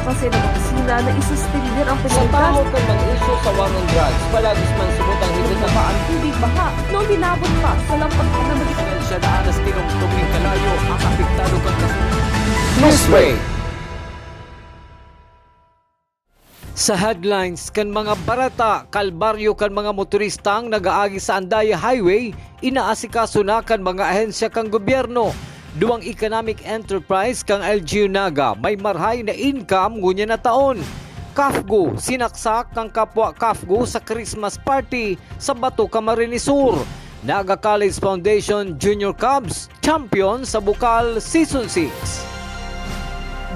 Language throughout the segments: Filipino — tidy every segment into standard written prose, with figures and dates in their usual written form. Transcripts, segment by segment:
kasi ng mga sila na isustinir ang Sa komunidad. tao ka mga isyo sa war on drugs, palagis man subot ang higit na Ang tubig baha noong binabot pa sa lampas na magitan. Siya na anas tinong tubig kalayo ang apektado kang kasunod. Newsbreak. Sa headlines kan mga barata, kalbaryo kan mga motoristang nagaagi sa Andaya Highway, inaasikaso na kan mga ahensya kang gobyerno. Duwang economic enterprise kang LGU Naga may marhay na income ngunya na taon. Kafgo, sinaksak kang kapwa Kafgo sa Christmas party sa Bato, Camarines Sur. Naga College Foundation Junior Cubs, champion sa Bukal Season 6.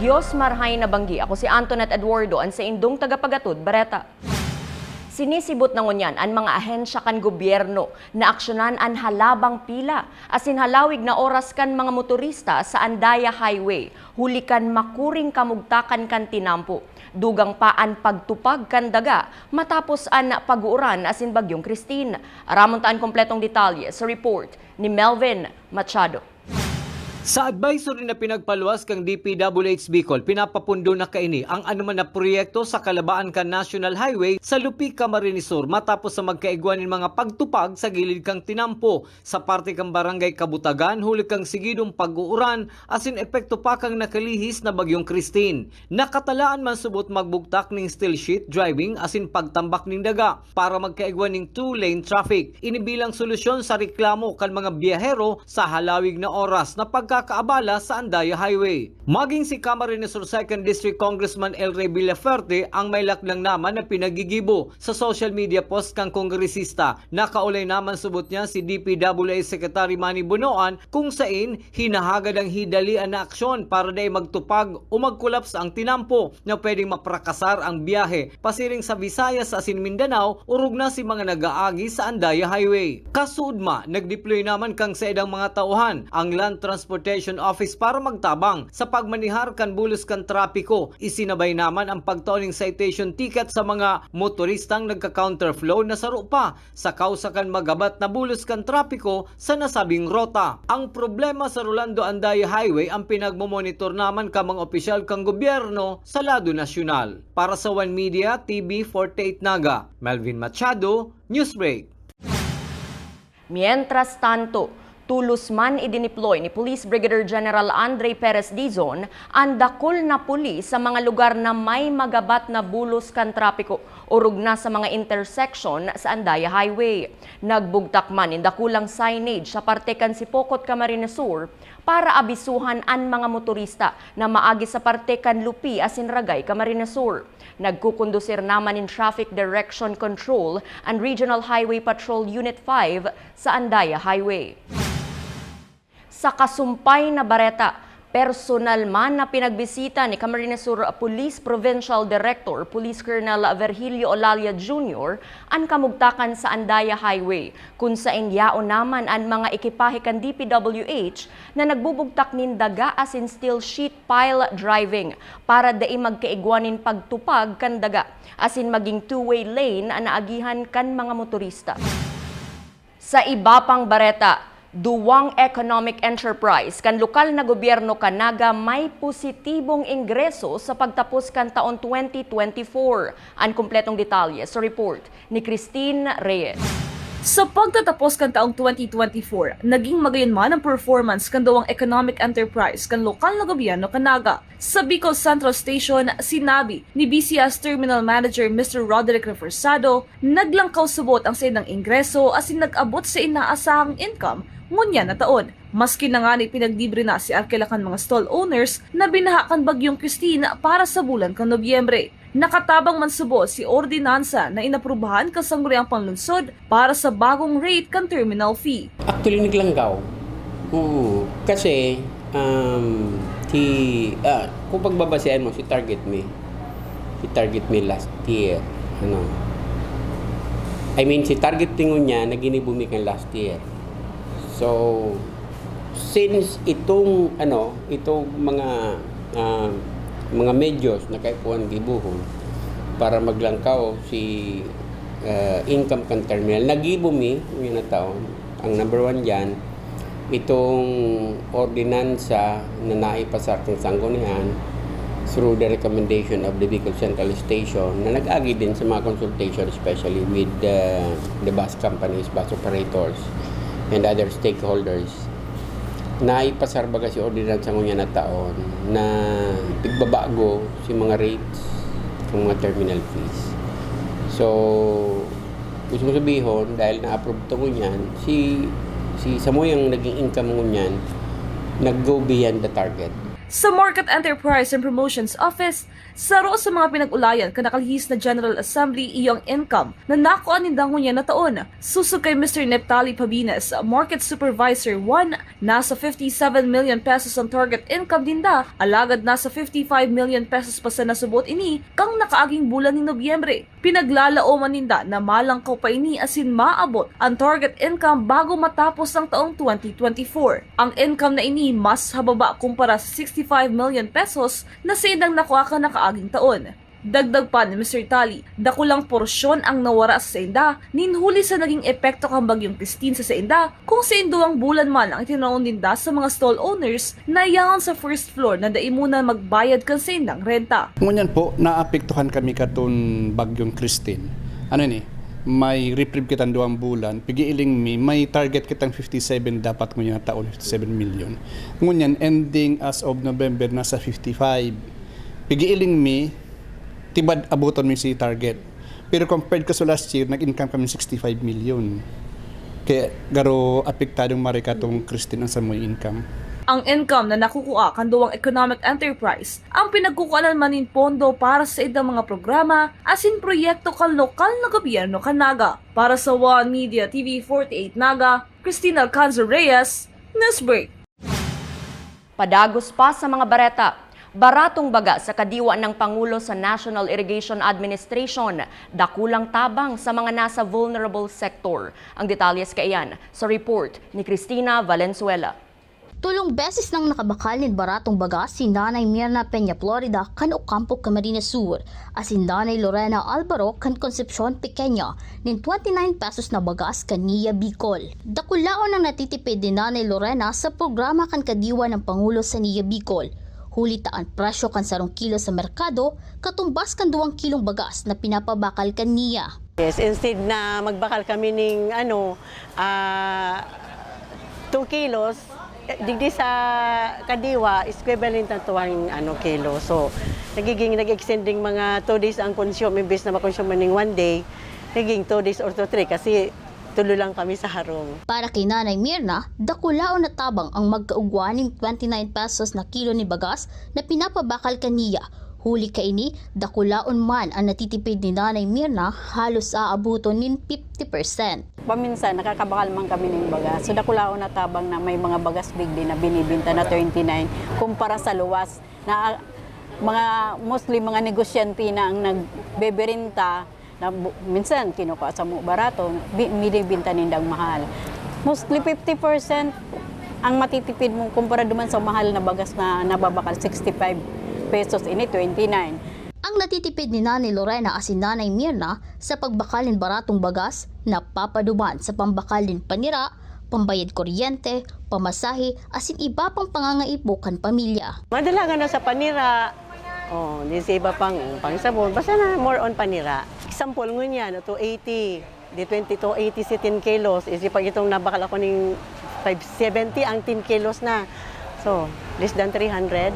Diyos marhay na banggi. Ako si Antoinette Eduardo, ang sa indong tagapagatod, Bareta. Sinisibot na ngunyan ang mga ahensya kan gobyerno na aksyonan ang halabang pila asin halawig na oras kan mga motorista sa Andaya Highway. Huli kan makuring kamugtakan kan tinampo. Dugang paan pagtupag kan daga matapos an pag-uuran asin bagyong Christine. Aramon taan kompletong detalye sa report ni Melvin Machado. Sa advisory na pinagpaluwas kang DPWH Bicol, pinapapundo na kaini ang anuman na proyekto sa kalabaan kan National Highway sa Lupi, Camarines Sur matapos sa magkaigwanin mga pagtupag sa gilid kang tinampo sa parte kang Barangay Kabutagan huli kang sigidong pag-uuran asin epekto pa kang nakalihis na bagyong Christine. Nakatalaan man subot magbugtak ning still sheet driving asin pagtambak ning daga para magkaigwan ning two-lane traffic. Inibilang solusyon sa reklamo kan mga biyahero sa halawig na oras na pagkakaabala sa Andaya Highway. Maging si Camarines Sur 2nd District Congressman El Rey Villaferte ang may laklang naman na pinagigibo sa social media post kang kongresista. Nakaulay naman subot niya si DPWH Secretary Manny Bonoan kung sain hinahagad ang hidalian na aksyon para day magtupag o magkulaps ang tinampo na pwedeng maprakasar ang biyahe pasiring sa Visayas asin Mindanao urog na si mga nagaagi sa Andaya Highway. Kasudma, nagdeploy naman kang sa edang mga tauhan ang Land Transportation Office para magtabang sa pagmanihar kan bulos kan trapiko. Isinabay naman ang pagtaoning citation ticket sa mga motoristang nagka-counterflow na saro pa sa kausa kan magabat na bulos kan trapiko sa nasabing rota. Ang problema sa Rolando Andaya Highway ang pinagmomonitor naman ka mga opisyal kang gobyerno sa lado nasyonal. Para sa One Media TV 48 Naga, Melvin Machado, Newsbreak. Mientras tanto, tulos man idineploy ni Police Brigadier General Andre Perez Dizon ang dakol na pulis sa mga lugar na may magabat na bulos kan trapiko urog na sa mga intersection sa Andaya Highway. Nagbugtak man in dakulang signage sa parte kan Sipokot, Camarines Sur para abisuhan ang mga motorista na maagi sa parte kan Lupi asin Ragay, Camarines Sur. Nagkukondusir naman in Traffic Direction Control and Regional Highway Patrol Unit 5 sa Andaya Highway. Sa kasumpay na Bareta, personal man na pinagbisita ni Camarines Sur Police Provincial Director Police Colonel Virgilio Olalia Jr. ang kamugtakan sa Andaya Highway kung saan yaon naman ang mga ekipahe kan DPWH na nagbubugtak nin daga asin steel sheet pile driving para dai magkaigwanin pagtupag kan daga asin maging two-way lane ang naagihan kan mga motorista. Sa iba pang Bareta, duwang economic enterprise kan lokal na gobyerno kanaga may positibong ingreso sa pagtapos kan taon 2024. Ang kumpletong detalye sa report ni Christine Reyes. Sa pagtatapos kan taong 2024, naging magayunman ang performance kan duwang economic enterprise kan lokal na gobyerno kanaga. Sa Bicol Central Station, sinabi ni BCS Terminal Manager Mr. Roderick Reforzado, naglangkaw subot ang sa inang ingreso asin nag-abot sa inaasahang income ngunya na taon. Maski na nga ni pinagdibre na si Arkilakan mga stall owners na binahakan bagyong Christine para sa bulan kan Nobyembre. Nakatabang man subo si ordinansa na inaprubahan kasangguniang panlunsod para sa bagong rate kan terminal fee. Actually, naglanggaw. Kasi, kung pagbabasehan mo, si Target Me last year, si Target tingon niya, naginibumi kan last year. So, since itong mga medyos na kaipuan gibuhon para maglangkaw si income kan terminal, nagibumi yung na taon. Ang number one dyan, itong ordinansa na naipasar ng sanggunian through the recommendation of the Bicol Central Station na nag-agi din sa mga consultation, especially with the bus companies, bus operators, and other stakeholders, na ipasarbaga si ordinansa ngunya na taon na tigbabago si mga rates ng mga terminal fees. So, gusto mo sabihin, dahil na-approve ito ngunyan, si Samoy ang naging income ngunyan, nag-go beyond the target. Sa Market Enterprise and Promotions Office, saro sa mga pinag-ulayan kanakalihis na General Assembly iyong income na nakuha ni Dangunya na taon. Susog kay Mr. Neptali Pabines, Market Supervisor 1, nasa 57 million pesos ang target income dinda, alagad nasa 55 million pesos pa sa nasubot ini kang nakaaging bulan ni Nobyembre. Pinaglalao ninda na malangkaw pa ini asin maabot ang target income bago matapos ang taong 2024. Ang income na ini mas hababa kumpara sa 65 million pesos na sa indang nakuha ka nakaaging taon. Dagdag pa ni Mr. Tali, dakulang porsyon ang nawara sa Sainda, ninhuli sa naging epekto kang bagyong Christine sa Sainda, kung sa induang bulan man ang itinaon dinda sa mga stall owners na iyangan sa first floor na daimuna magbayad kan sa indang renta. Ngunyan po, naapektuhan kami katon bagyong Christine. Ano ni? May reprieve kitang 2 bulan, pigiiling may target kitang 57 dapat ngunyan na taon, 57 million. Ngunyan, ending as of November, nasa 55. Pigiiling tibad abuton mi si target. Pero compared ko sa last year, nag-income kami 65 million. Kaya garo apektadong marikatong Christine ang Samoy income. Ang income na nakukuha kanduang economic enterprise ang pinagkukuanan manin pondo para sa idang mga programa asin proyekto kan lokal na gobyerno kan Naga. Para sa One Media TV 48 Naga, Cristina Alcanzo Reyes, Newsbreak. Padagos pa sa mga bareta. Baratong baga sa kadiwa ng Pangulo sa National Irrigation Administration, dakulang tabang sa mga nasa vulnerable sector. Ang detalyes kaiyan sa report ni Cristina Valenzuela. Tulong beses nang nakabakalin baratong baga si Nanay Mirna Peña Florida kan Ocampo Camarines Sur at si Nanay Lorena Alvaro kan Concepcion Pequeña nin 29 pesos na bagas kan Nia Bicol. Dakulaon ang natitipid ni Nanay Lorena sa programa kan kadiwa ng Pangulo sa Nia Bicol. Huli taan presyo kan 1 kilo sa merkado, katumbas kan 2 kilong bagas na pinapabakal kan Nia. Yes, instead na magbakal kami ng 2 kilos, digdi sa kadiwa, equivalent na 2 kilo. So, nag-extending mga 2 days ang consume, imbes na makonsume ng 1 day, naging 2 days or 3 kasi tulo lang kami sa harong. Para kay Nanay Mirna, dakulaon na tabang ang magkaugwaning 29 pesos na kilo ni bagas na pinapabakal kaniya. Huli kaini, dakulaon man ang natitipid ni Nanay Mirna, halos aabuton nin 50%. Paminsan, nakakabakal man kami ng bagas. So, dakulaon na tabang na may mga bagas bigdi na binibinta na 29 kumpara sa luwas na mostly mga negosyante na ang nagbeberinta na minsan kinukuha sa barato, binibinta nindang mahal. Mostly 50% ang matitipid mo kumpara duman sa mahal na bagas na nababakal 65 pesos ini 29. Ang natitipid ni Nanay Lorena at si Nanay Mirna sa pagbakalin baratong bagas na papaduman sa pambakalin panira, pambayad kuryente, pamasahe, asin iba pang pangangaibukan pamilya. Madalaga na sa panira, di sa iba pang sabon, basta na more on panira. Example ngun yan, 280, di 20 to 80 si 10 kilos, pag itong nabakal ako ng 570 ang 10 kilos na. So, less than 300.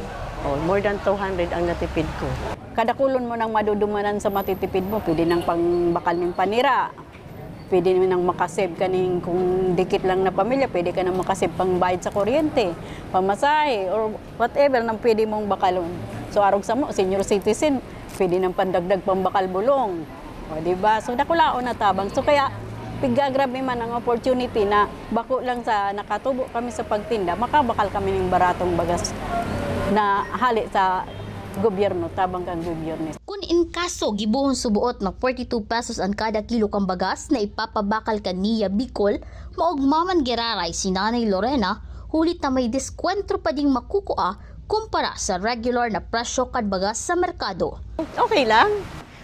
More than 200 ang natipid ko. Kada kulon mo nang madudumanan sa matitipid mo, pwede nang pangbakal ng panira. Pwede nang makasave ka ng kung dikit lang na pamilya, pwede ka nang makasave pang bayad sa kuryente, pamasahe, or whatever nang pwede mong bakalon. So arog sa mo, senior citizen, pwede nang pandagdag pambakal bulong. Diba? So dakulaon na tabang. So kaya pigagrabe man ang opportunity na bako lang sa nakatubo kami sa pagtinda, makabakal kami ng baratong bagas na hali sa gobyerno, tabang kang gobyerno. Kung in kaso gibuhon subuot ng 42 pesos ang kada kilo kang bagas na ipapabakal kan Nia Bicol, maugmaman giraray si Nanay Lorena, hulit na may diskwentro pa ding makukuha kumpara sa regular na presyo kad bagas sa merkado. Okay lang.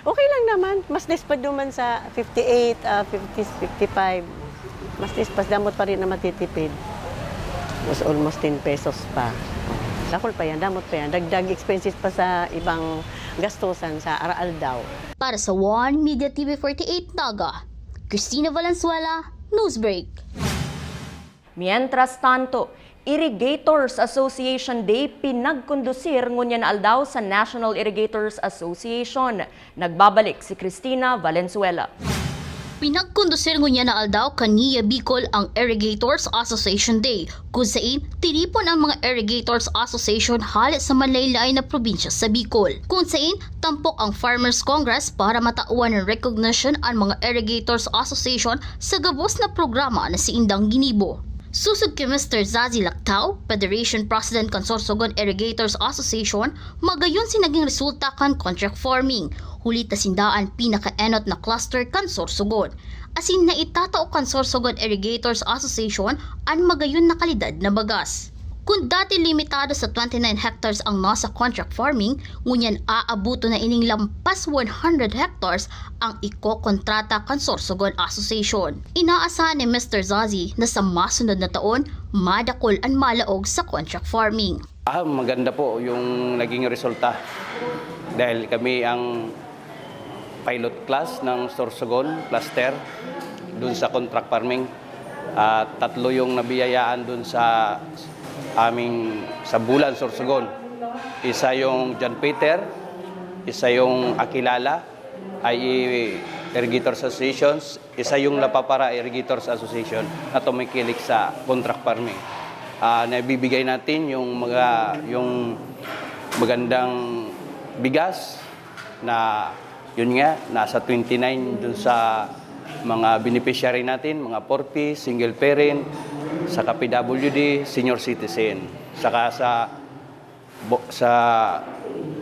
Okay lang naman. Mas less pa duman sa 58, 50, 55. Mas less pa damot pa rin na matitipid. Was almost 10 pesos pa. Dakol pa yan, damot pa yan. Dagdag expenses pa sa ibang gastusan sa araal daw. Para sa One Media TV 48 Naga, Cristina Valenzuela, Newsbreak. Mientras tanto, Irrigators Association Day pinagkondusir ngunyan aldaw sa National Irrigators Association. Nagbabalik si Cristina Valenzuela. Pinagkondusir ngunya na aldaw kaniya Bicol ang Irrigators Association Day, kung saan tinipon ang mga Irrigators Association halit sa malaylay na probinsya sa Bicol. Kung saan tampok ang Farmers Congress para matauan ng recognition ang mga Irrigators Association sa gabos na programa na si Indang Ginibo. Susog kay Mr. Zazi Lactao, Federation President kan Sorsogon Irrigators Association, magayon si naging resulta kan contract farming, hulit na sindaan pinaka-enot na cluster kan Sorsogon. Asin na itatao kan Sorsogon Irrigators Association ang magayon na kalidad na bagas. Kung dati limitado sa 29 hectares ang nasa contract farming, ngunyan aabuto na ining lampas 100 hectares ang iko-kontrata kan Sorsogon Association. Inaasahan ni Mr. Zazi na sa masunod na taon, madakol ang malaog sa contract farming. Maganda po yung naging resulta dahil kami ang pilot class ng Sorsogon cluster dun sa contract farming. Tatlo yung nabiyayaan dun sa aming sa Bulan, Sorsogon. Isa yung John Peter, isa yung Akilala, IE Irrigators Associations, isa yung Lapapara Irrigators Association na tumikilik sa contract farming. Naibibigay natin yung magandang bigas na yun nga, nasa 29 dun sa mga beneficiary natin, mga 40, single parent, sa PWD, senior citizen. Saka sa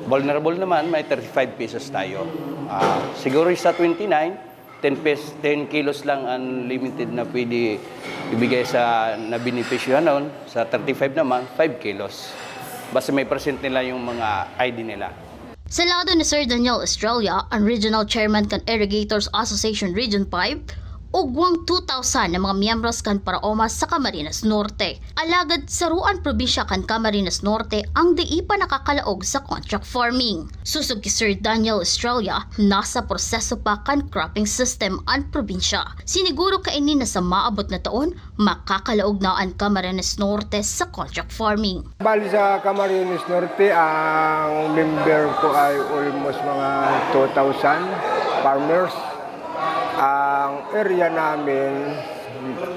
vulnerable naman, may 35 pesos tayo. Siguro sa 29, 10 kilos lang unlimited na pwede ibigay sa na-beneficyo noon. Sa 35 naman, 5 kilos. Basta may present nila yung mga ID nila. Sa lado ni Sir Daniel Estrella, ang Regional Chairman kan Irrigators Association Region 5, ugwang 2,000 na mga miyembros kan Paraoma sa Camarines Norte. Alagad sa Ruan Probinsya kan Camarines Norte ang di pa nakakalaog sa contract farming. Susog ki Sir Daniel Estrella, nasa proseso pa kan cropping system ang probinsya. Siniguro kainin na sa maabot na taon, makakalaog na ang Camarines Norte sa contract farming. Bali sa Camarines Norte, ang member ko ay almost mga 2,000 farmers. Ang area namin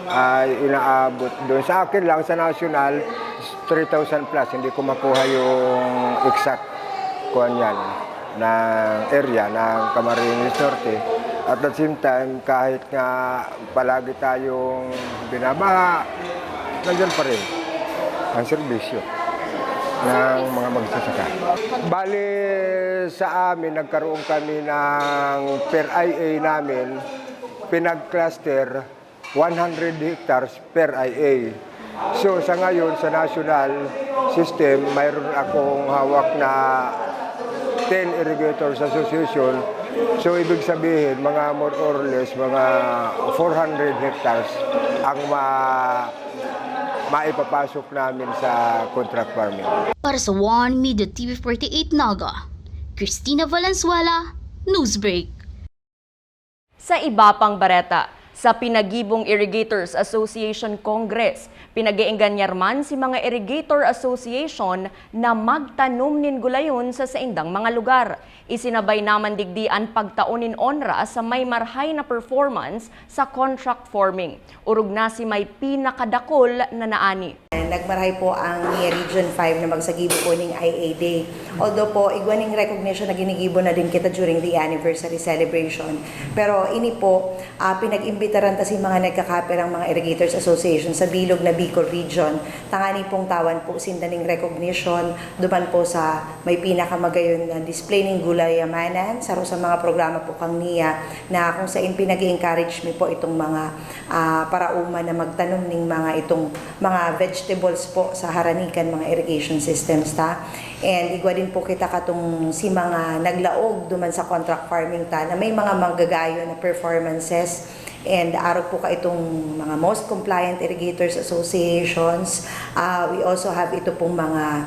ay inaabot doon. Sa akin lang, sa national, 3,000 plus. Hindi ko makuha yung exact kuhan yan ng area ng Camarines Norte. At the same time, kahit nga palagi tayong binabaha, nandiyan pa rin ang serbisyo ng mga magsasaka. Bali sa amin, nagkaroon kami ng per IA namin, pinag-cluster 100 hectares per IA. So sa ngayon, sa national system, mayroon akong hawak na 10 Irrigators Association. So ibig sabihin, mga more or less, mga 400 hectares ang maipapasok namin sa contract farming. Para sa One Media TV 48 Naga, Cristina Valenzuela, Newsbreak. Sa iba pang bareta, sa Pinagibong Irrigators Association Congress, pinag-iingganyarman si mga Irrigator Association na magtanom nin gulayon sa saindang mga lugar. Isinabay naman digdian pagtaunin onra sa may marhay na performance sa contract farming. Urog na si may pinakadakol na naani. Nagmarahay po ang NIA Region 5 na magsagibo po ng IA Day. Although po, igwaning recognition na ginigibo na din kita during the anniversary celebration. Pero ini po, pinag-imbitaran ta si mga nagkakaperang mga Irrigators Association sa bilog na Bicol Region. Tangani pong tawan po sindaning recognition, duman po sa may pinakamagayon na display ng gulayamanan, sa mga programa po kang NIA na kung saan pinag-encourage mi po itong mga parauma na magtanom ng mga itong mga vegetables po sa haranikan mga irrigation systems ta. And igwa din po kita katong si mga naglaog duman sa contract farming ta na may mga manggagayo na performances And araw po ka itong mga most compliant irrigators associations. We also have ito pong mga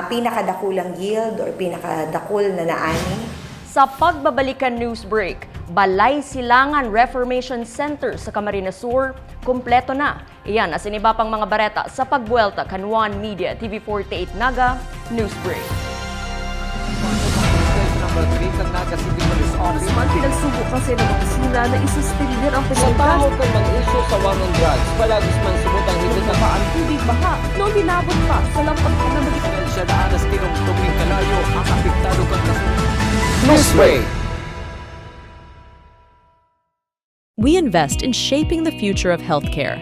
pinakadakulang yield or pinakadakul na naani. Sa pagbabalikan news break, Balay Silangan Reformation Center sa Camarines Sur, kumpleto na. Iyan as in iba pang mga bareta sa pagbuelta kan One Media TV48 Naga News Break. Number 3 ng Naga City Police Office. Man pinagsubo kasi ng opisina na isuspender ang Sa pinagdas tao kang mag-issue sa war on drugs, palagis man subutang higit na ang tubig baha noong dinabot pa sa lampag na magiging Siya na anas tinong tuming kalayo ang apektado kang Newsbreak. We invest in shaping the future of healthcare.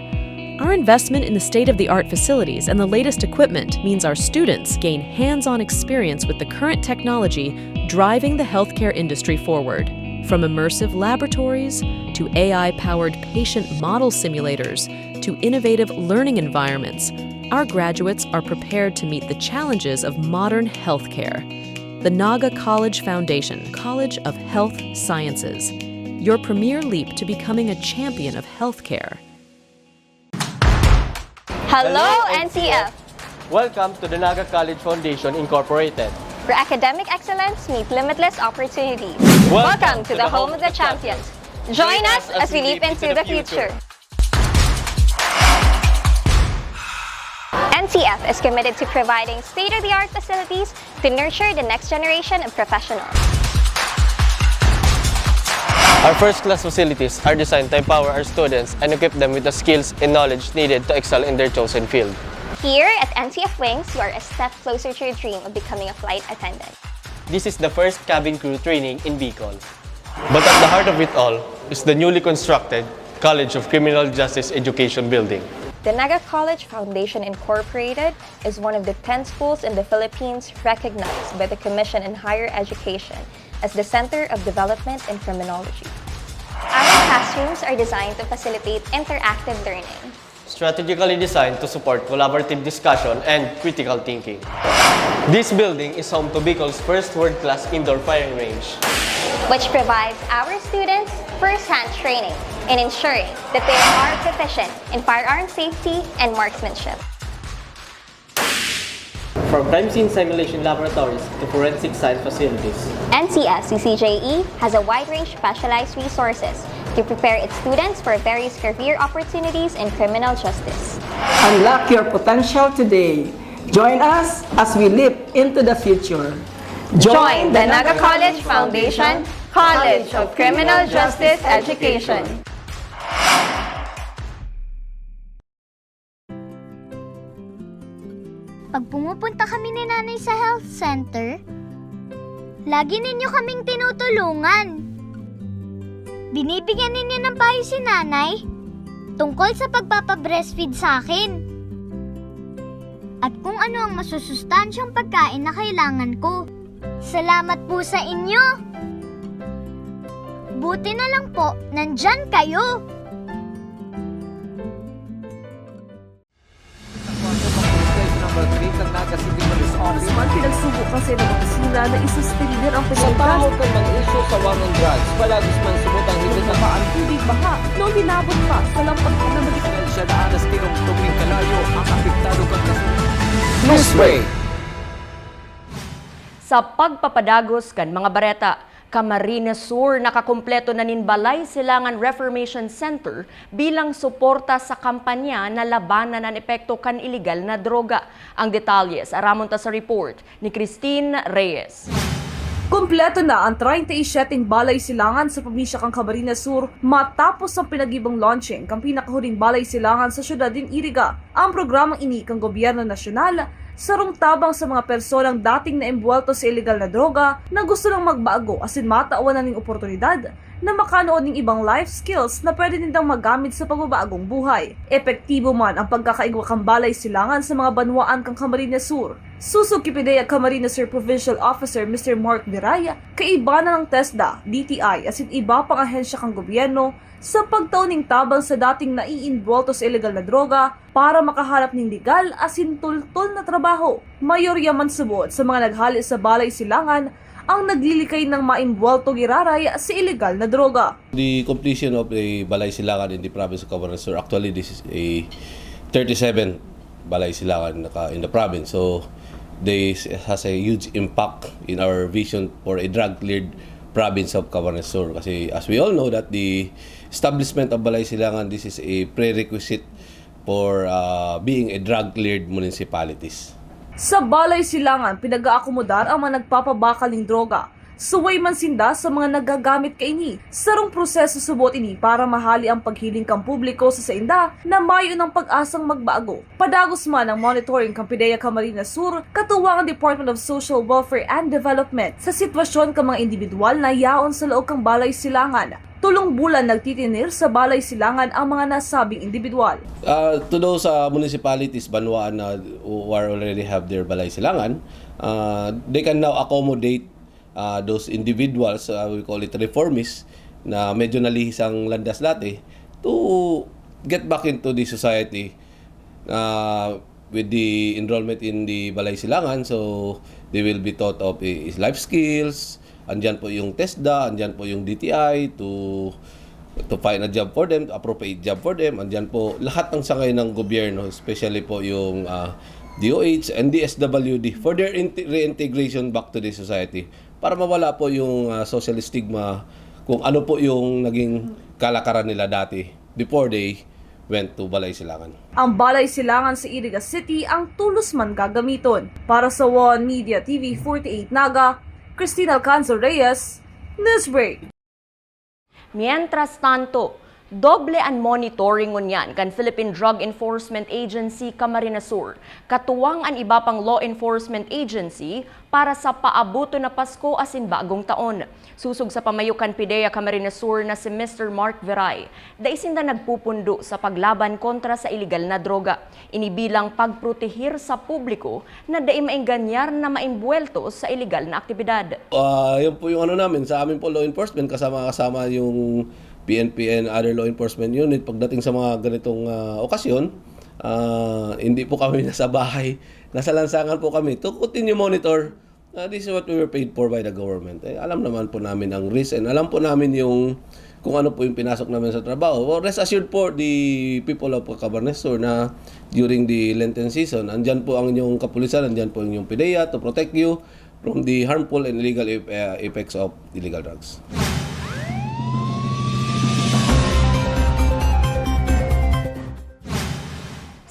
Our investment in the state-of-the-art facilities and the latest equipment means our students gain hands-on experience with the current technology driving the healthcare industry forward. From immersive laboratories to AI-powered patient model simulators to innovative learning environments, our graduates are prepared to meet the challenges of modern healthcare. The Naga College Foundation, College of Health Sciences, your premier leap to becoming a champion of healthcare. Hello, NCF! Welcome to the Naga College Foundation Incorporated. Where academic excellence meets limitless opportunities. Welcome to the home of the champions. Join us as we leap into the future. NCF is committed to providing state-of-the-art facilities to nurture the next generation of professionals. Our first-class facilities are designed to empower our students and equip them with the skills and knowledge needed to excel in their chosen field. Here at NCF Wings, you are a step closer to your dream of becoming a flight attendant. This is the first cabin crew training in Bicol. But at the heart of it all is the newly constructed College of Criminal Justice Education building. The Naga College Foundation Incorporated is one of the 10 schools in the Philippines recognized by the Commission on Higher Education as the Center of Development in Criminology. Our classrooms are designed to facilitate interactive learning, Strategically designed to support collaborative discussion and critical thinking. This building is home to Bicol's first world-class indoor firing range, which provides our students first-hand training in ensuring that they are proficient in firearm safety and marksmanship. from crime scene simulation laboratories to forensic science facilities. NCS CCJE has a wide range of specialized resources to prepare its students for various career opportunities in criminal justice. Unlock your potential today. Join us as we leap into the future. Join the Naga College Foundation College of Criminal Justice Education. Pag pumupunta kami ni nanay sa health center, lagi ninyo kaming tinutulungan. Binibigyan ninyo ng payo si nanay tungkol sa pagpapabreastfeed sa akin. At kung ano ang masusustansyang pagkain na kailangan ko. Salamat po sa inyo! Buti na lang po, nandyan kayo! Number 3 ng Naga City Police Office. Man pinagsubo kasi ng opisina na isuspender ang Sa pinagkas. tao ka mag-issue sa war on drugs, palagis man subutang higit na Ang tubig baha noong dinabot pa sa lampag na magiging Siya na anas tinong tuming kalayo ang apektado kang Newsbreak. Sa pagpapadagos kan mga bareta, Camarines Sur nakakumpleto na nin Balay Silangan Reformation Center bilang suporta sa kampanya na labanan ng epekto kan iligal na droga. Ang detalye aramon ta sa report ni Christine Reyes. Kompleto na ang 37 balay silangan sa probinsya kang Camarines Sur matapos ang pinagibang launching kang pinakahuling balay silangan sa syudad din Iriga. Ang programang ini kang gobyerno nasyonal sarong tabang sa mga personang dating naimbuwelto sa illegal na droga na gusto lang magbago asin matawan na ning oportunidad na makanood ng ibang life skills na pwede nilang magamit sa pagbabagong buhay. Epektibo man ang pagkakaigwa kang balay silangan sa mga banwaan kang Camarines Sur. Susog Kipideya Camarines Sur Provincial Officer Mr. Mark Viraya, kaiba na ng TESDA, DTI asin iba pang ahensya kang gobyerno sa pagtauning tabang sa dating naiinvolto sa illegal na droga para makahanap ng legal asin tultol na trabaho. Mayorya man subot sa mga naghali sa balay silangan ang naglilikay ng maimbweltong iraray sa illegal na droga. The completion of the Balay Silangan in the province of Camarines Sur, actually this is a 37 Balay Silangan in the province. So this has a huge impact in our vision for a drug-cleared province of Camarines Sur. Kasi as we all know that the establishment of Balay Silangan, this is a prerequisite for being a drug-cleared municipalities. Sa Balay Silangan, pinag-aakomodar ang mga nagpapabakaling droga. Suway man sinda sa mga nagagamit kaini. Sarong proseso subot ini para mahali ang paghiling kang publiko sa sainda na mayo ng pag-asang magbago. Padagos man ang monitoring kang PIDEA Camarines Sur, katuwang ang Department of Social Welfare and Development sa sitwasyon kang mga individual na yaon sa loob kang Balay Silangan. Tulong bulan nagtitinir sa Balay Silangan ang mga nasabing individual. To those municipalities, Banwaan who already have their Balay Silangan, they can now accommodate those individuals, we call it reformists, na medyo nalihis ang landas dati, to get back into the society with the enrollment in the Balay Silangan. So they will be taught of life skills. Andyan po yung TESDA, andyan po yung DTI to find a job for them, to appropriate job for them. Andyan po lahat ng sangay ng gobyerno, especially po yung DOH and DSWD for their reintegration back to the society, para mawala po yung social stigma kung ano po yung naging kalakaran nila dati before they went to Balay Silangan. Ang Balay Silangan sa Iriga City ang tulos man gagamiton. Para sa One Media TV 48 Naga, Cristina Alcanzo Reyes, Newsbreak. Mientras tanto, doble ang monitoring ngunyan kan Philippine Drug Enforcement Agency Camarines Sur, katuwang ang iba pang law enforcement agency para sa paabuto na Pasko asin bagong taon. Susog sa pamayukan PIDEA Camarines Sur na si Mr. Mark Veray, daisinda nagpupundo sa paglaban kontra sa iligal na droga. Inibilang pagprotehir sa publiko na daimaingganyar na maimbuelto sa iligal na aktibidad. Yun po yung ano namin, sa amin po law enforcement, kasama yung PNP and other law enforcement unit. Pagdating sa mga ganitong okasyon, hindi po kami nasa bahay, nasa lansangan po kami to continue monitor. This is what we were paid for by the government. Alam naman po namin ang risk and alam po namin yung kung ano po yung pinasok namin sa trabaho. Well, rest assured po the people of Camarines Sur na during the Lenten season, andyan po ang inyong kapulisan, andyan po ang inyong PIDEA to protect you from the harmful and illegal effects of illegal drugs.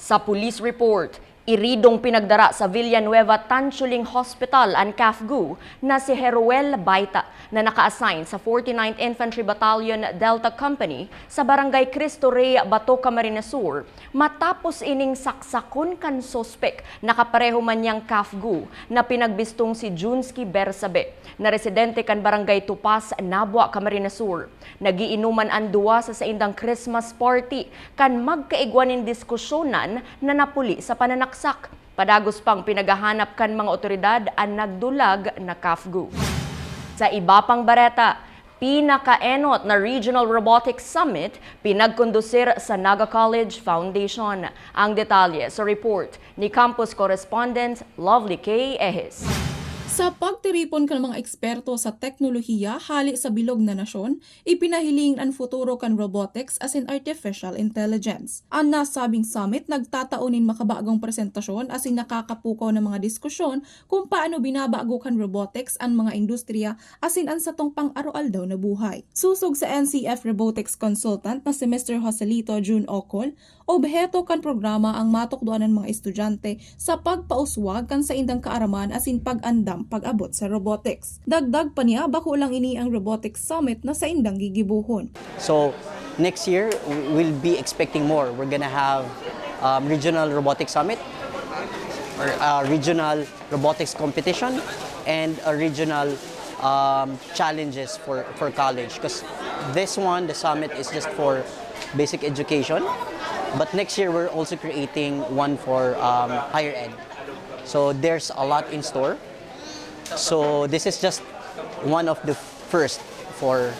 Sa police report, iridong pinagdara sa Villanueva Tanchuling Hospital ang CAFGU na si Heruel Baita na naka-assign sa 49th Infantry Battalion Delta Company sa Barangay Cristo Rey, Bato, Camarines Sur matapos ining saksakon kan sospek nakapareho man niyang CAFGU na pinagbistong si Junsky Bersabe na residente kan Barangay Tupas, Nabua, Camarines Sur. Nagiinuman ang duwa sa saindang Christmas party kan magkaigwanin diskusyonan na napuli sa pananaksak. Padagos pang pinagahanap kan mga otoridad ang nagdulag na CAFGU. Sa iba pang bareta, pinakaenot na Regional Robotics Summit pinagkondusir sa Naga College Foundation. Ang detalye sa report ni Campus Correspondent Lovely K. Ehes. Sa pagtiripon kan mga eksperto sa teknolohiya hali sa bilog na nasyon, ipinahiling ang futuro kan robotics as in artificial intelligence. Ang nasabing summit nagtataunin makabagong presentasyon as in nakakapukaw ng mga diskusyon kung paano binabago kan robotics ang mga industriya as in ang satong pang-araw-aldaw na buhay. Susog sa NCF Robotics Consultant na si Mr. Joselito June Ocol, obheto kan programa ang matukduan ng mga estudyante sa pagpauswag kan sa indang kaaraman as in pag-andam pag-abot sa robotics. Dagdag pa niya, bako lang ini ang Robotics Summit na sa indang gigibuhon. So next year, we'll be expecting more. We're gonna have regional robotics summit, or regional robotics competition, and a regional challenges for college. Because this one, the summit, is just for basic education. But next year, we're also creating one for higher ed. So there's a lot in store. So this is just one of the first for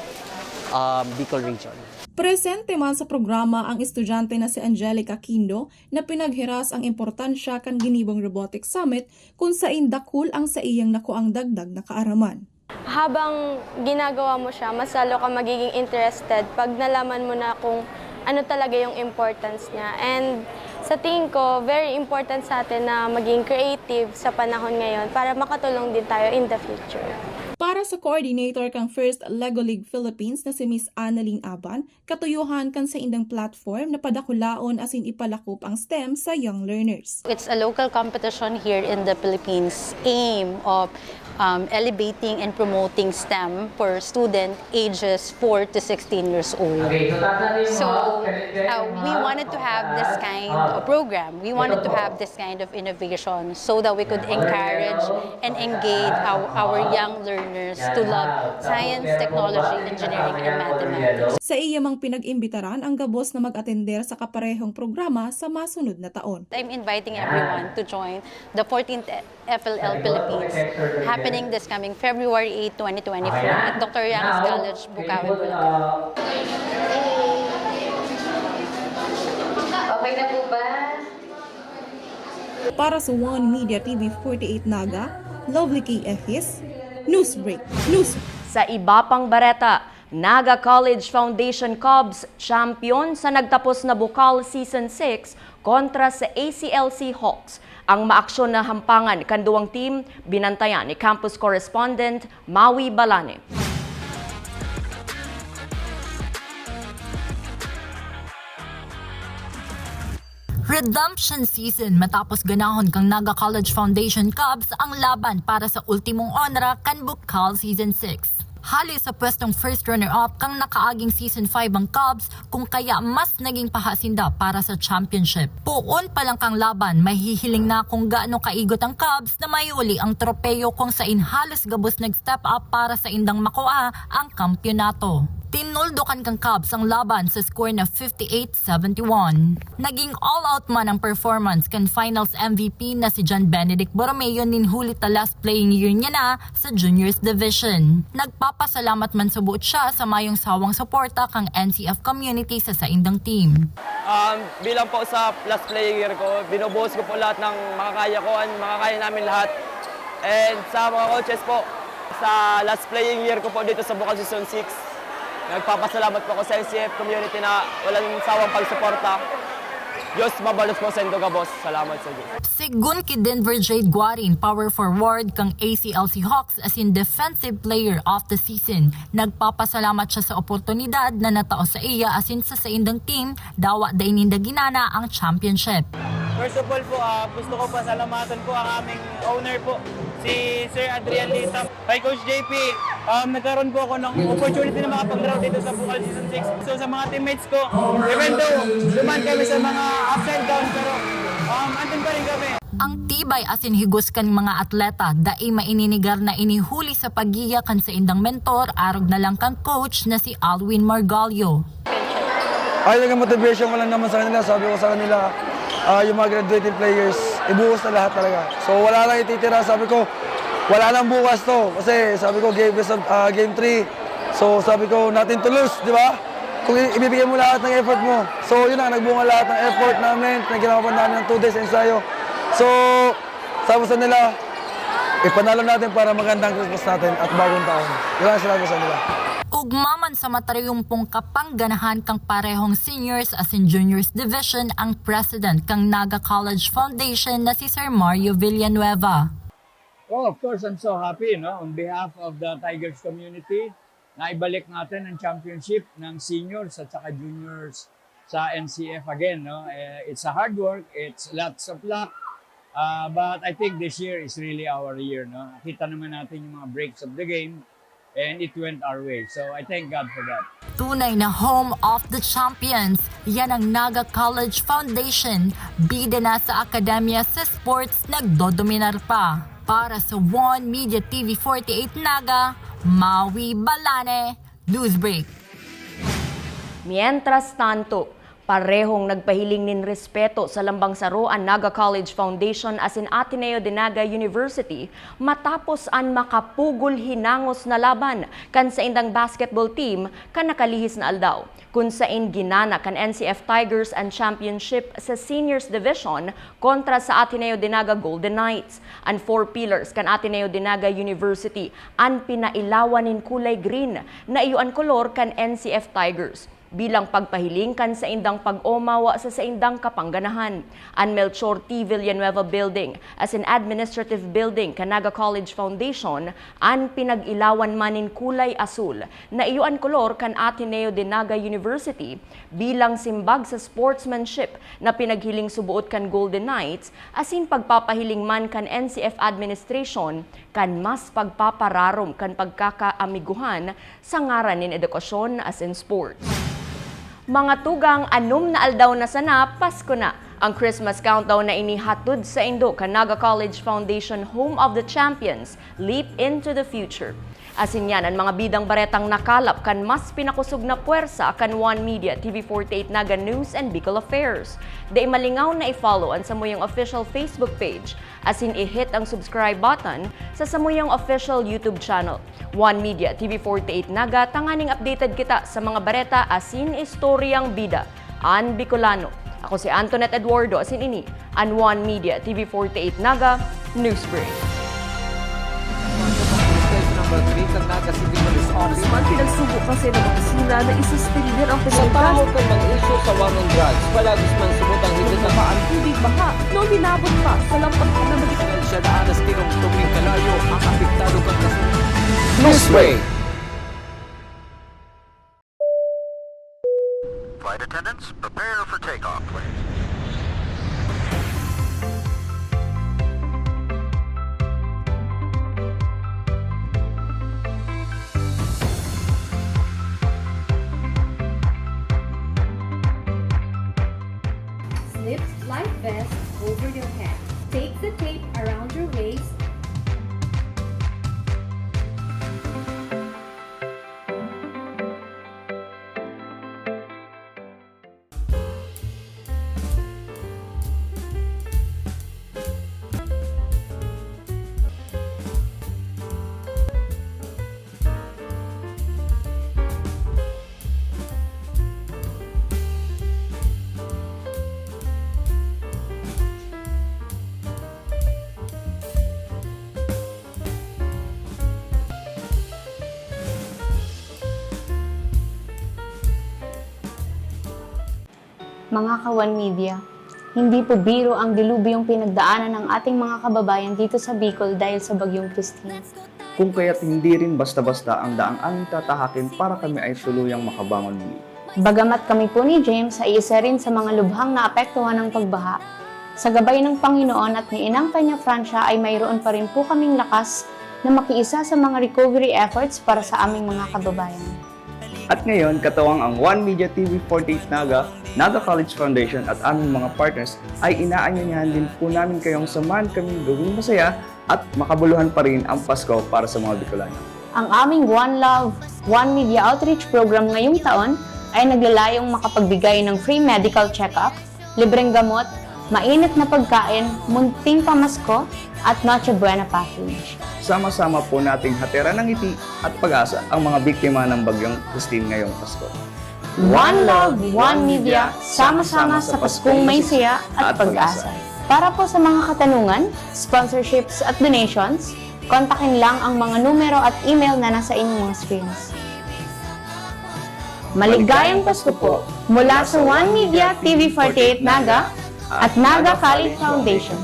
Bicol region. Presente man sa programa ang estudyante na si Angelica Quindo na pinaghiras ang importansya kan ginibong Robotics Summit kung sa indakul ang sa iyang nakuang dagdag na kaaraman. Habang ginagawa mo siya, mas lalo ka magiging interested pag nalaman mo na kung ano talaga yung importance niya. And sa tingin ko, very important sa atin na maging creative sa panahon ngayon para makatulong din tayo in the future. Para sa coordinator kang First Lego League Philippines na si Miss Annalyn Aban, katuyuhan kan sa indang platform na padakulaon asin ipalakop ang STEM sa young learners. It's a local competition here in the Philippines, aim of elevating and promoting STEM for student ages 4 to 16 years old. So we wanted to have this kind of program. We wanted to have this kind of innovation so that we could encourage and engage our young learners to love science, technology, engineering, and mathematics. Sa iyamang pinag-imbitaran ang gabos na mag-atender sa kaparehong programa sa masunod na taon. I'm inviting everyone to join the 14th FLL Philippines, happening this coming February 8, 2024 at Dr. Yanez College, Bukawi, Bulacan. Okay na po ba? Para sa One Media TV 48 Naga, Lovely K. Ehis, Newsbreak. Sa iba pang bareta, Naga College Foundation Cubs champion sa nagtapos na Bukal Season 6 kontra sa ACLC Hawks. Ang maaksyon na hampangan kanduang team, binantayan ni campus correspondent Maui Balane. Redemption season matapos ganahon kang Naga College Foundation Cubs ang laban para sa ultimong onra kan Bukal Season 6. Hali sa pwestong first runner-up kang nakaaging Season 5 ang Cubs kung kaya mas naging pahasinda para sa championship. Puon pa lang kang laban, mahihiling na kung gaano kaigot ang Cubs na maiuli ang tropeyo kung sain halos gabos nag-step up para sa indang makuha ang kampyonato. Tinuldukan kang Cubs ang laban sa score na 58-71. Naging all-out man ang performance kan finals MVP na si John Benedict Borromeo ninhulit na last playing year niya na sa Juniors Division. Nagpapasalamat man subuot siya sa mayong sawang suporta kang NCF community sa saindang team. Bilang po sa last playing year ko, binubuhos ko po lahat ng makakaya ko at makakaya namin lahat. And sa mga coaches po, sa last playing year ko po dito sa Bukal Season 6, nagpapasalamat po ako sa NCF community na walang sawang pagsuporta. Diyos mabalos po sa Indoga, boss. Salamat sa Diyos. Sigun ki Denver Jade Guarin, power forward kang ACLC Hawks as in defensive player of the season. Nagpapasalamat siya sa oportunidad na natao sa iya as in sa saindang team, dawa da ininda ginana ang championship. First of all po, gusto ko pasalamatan po ang aming owner po, si Sir Adrian Lita. Kay Coach JP, nagkaroon po ako ng opportunity na makapag-draw dito sa Bukal Season 6. So sa mga teammates ko, even though duman kami sa mga ups and downs, pero andun pa rin kami. Ang tibay asin higos kan mga atleta, dai maininigar na inihuli sa pagiya kan sa indang mentor, arog na lang kang coach na si Alwin Margalio. Ay, lang motivation ko lang naman sa kanila. Sabi ko sa kanila, yung mga graduating players, ibuhos na lahat talaga. So wala lang ititira. Sabi ko, wala lang bukas to. Kasi sabi ko, game 3. So sabi ko, nothing to lose, di ba? Kung ibibigay mo lahat ng effort mo. So yun na, nagbunga lahat ng effort namin. Nagkinapan namin ng 2 days ensayo. So, sabi sa nila, ipanalo natin para magandang Christmas natin at bagong taon. Yun lang sinabi sa nila. Ugmaman sa matariyumpong kapangganahan kang parehong seniors as in juniors division ang president kang Naga College Foundation na si Sir Mario Villanueva. Well, of course, I'm so happy, no? On behalf of the Tigers community, naibalik natin ang championship ng seniors at saka juniors sa NCF again, no? It's a hard work, it's lots of luck, but I think this year is really our year, no? Nakita naman natin yung mga breaks of the game, and it went our way. So I thank God for that. Tunay na home of the champions, yan ang Naga College Foundation. Bida na sa akademya sa sports, nagdodominar pa. Para sa One Media TV 48 Naga, Maui Balane, Newsbreak. Mientras tanto, Parehong nagpahiling nin respeto sa lambang saro ang Naga College Foundation as in Ateneo de Naga University matapos ang makapugol hinangos na laban kan sa indang basketball team kan nakalihis na aldaw. Kung sain ginana kan NCF Tigers ang championship sa Seniors Division kontra sa Ateneo de Naga Golden Knights. Ang 4 pillars kan Ateneo de Naga University ang pinailawan nin kulay green na iyuan kolor kan NCF Tigers. Bilang pagpahiling kan sa indang pag-omawa sa indang kapangganahan. Ang Melchor T. Villanueva Building as an administrative building kan Naga College Foundation ang pinag-ilawan manin kulay asul na iyuan kolor kan Ateneo de Naga University bilang simbag sa sportsmanship na pinaghiling subuot kan Golden Knights asin pagpapahiling man kan NCF administration kan mas pagpapararom kan pagkakaamiguhan sa ngaran nin edukasyon as in sports. Mga tugang anum na aldaw na sana, Pasko na. Ang Christmas countdown na inihatod sa Indo kan Naga College Foundation Home of the Champions, Leap into the Future. Asin yan ang mga bidang baretang nakalap kan mas pinakusog na puwersa kan One Media, TV48 Naga News and Bicol Affairs. Day malingaw na i-follow ang Samuyang official Facebook page, asin i-hit ang subscribe button sa Samuyang official YouTube channel. One Media, TV48 Naga, tanganing updated kita sa mga bareta asin istoryang bida. An Bicolano. Ako si Antoinette Eduardo, asin ini, an One Media, TV48 Naga, Newsbreak. Number 3 ng Naga City Police Office. Pinagsubo kasi ng opisina na isuspender ang Sa pinagkas. tao kang mag-issue sa war on drugs, palagis man subot ang higit na Ang tubig baha, noong binabot pa sa lampag na magitan. siya na anas tinong kalayo ang apektado kang kasunod. Newsbreak! Flight attendants, prepare for takeoff, please. Slip life vest over your head. Take the tape around your waist. Mga ka-One Media, hindi po biro ang dilubyong pinagdaanan ng ating mga kababayan dito sa Bicol dahil sa Bagyong Christine. Kung kaya't hindi rin basta-basta ang daang aming tatahakin para kami ay tuluyang makabangon muli. Bagamat kami po ni James ay isa rin sa mga lubhang naapektuhan ng pagbaha, sa gabay ng Panginoon at ni Inang Peña Francia ay mayroon pa rin po kaming lakas na makiisa sa mga recovery efforts para sa aming mga kababayan. At ngayon, katuwang ang One Media TV48 Naga, Naga College Foundation at aming mga partners ay inaanyayahan din po namin kayong samahan kaming gawing masaya at makabuluhan pa rin ang Pasko para sa mga Bicolano. Ang aming One Love, One Media Outreach Program ngayong taon ay naglalayong makapagbigay ng free medical check-up, libreng gamot, mainit na pagkain, munting pamasko at Noche Buena package. Sama-sama po nating hatiran ng ngiti at pag-asa ang mga biktima ng Bagyong Christine ngayong Pasko. One Love, One Media, sama-sama sa Paskong may siya at pag-asa. Para po sa mga katanungan, sponsorships at donations, kontakin lang ang mga numero at email na nasa inyong mga screens. Maligayang Pasko po mula sa One Media TV48 Naga at Naga College Foundation.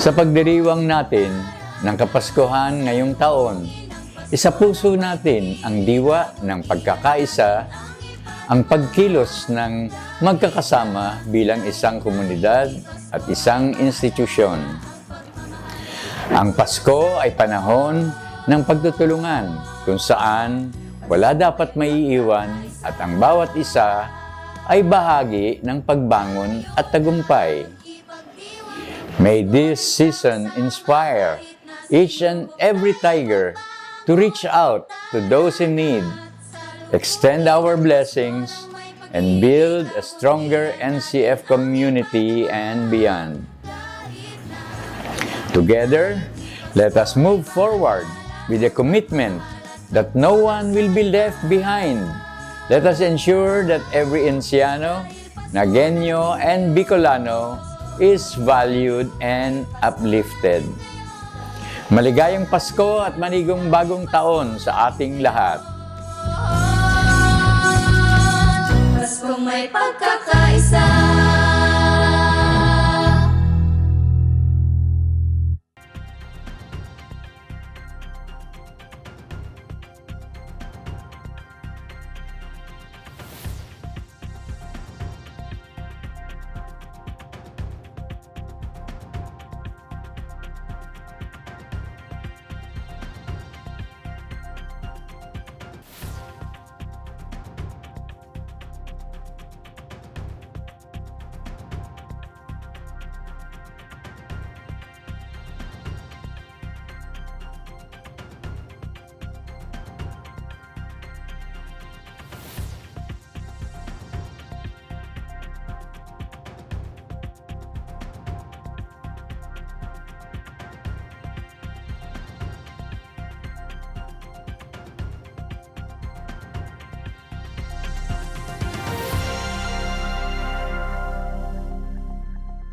Sa pagdiriwang natin ng Kapaskuhan ngayong taon, isapuso natin ang diwa ng pagkakaisa, ang pagkilos ng magkakasama bilang isang komunidad at isang institusyon. Ang Pasko ay panahon ng pagtutulungan kung saan wala dapat maiiwan at ang bawat isa ay bahagi ng pagbangon at tagumpay. May this season inspire each and every Tiger to reach out to those in need, extend our blessings, and build a stronger NCF community and beyond. Together, let us move forward with a commitment that no one will be left behind. Let us ensure that every Enciano, Nagueño, and Bicolano is valued and uplifted. Maligayang Pasko at manigong bagong taon sa ating lahat. Paskong may pagkakaisa.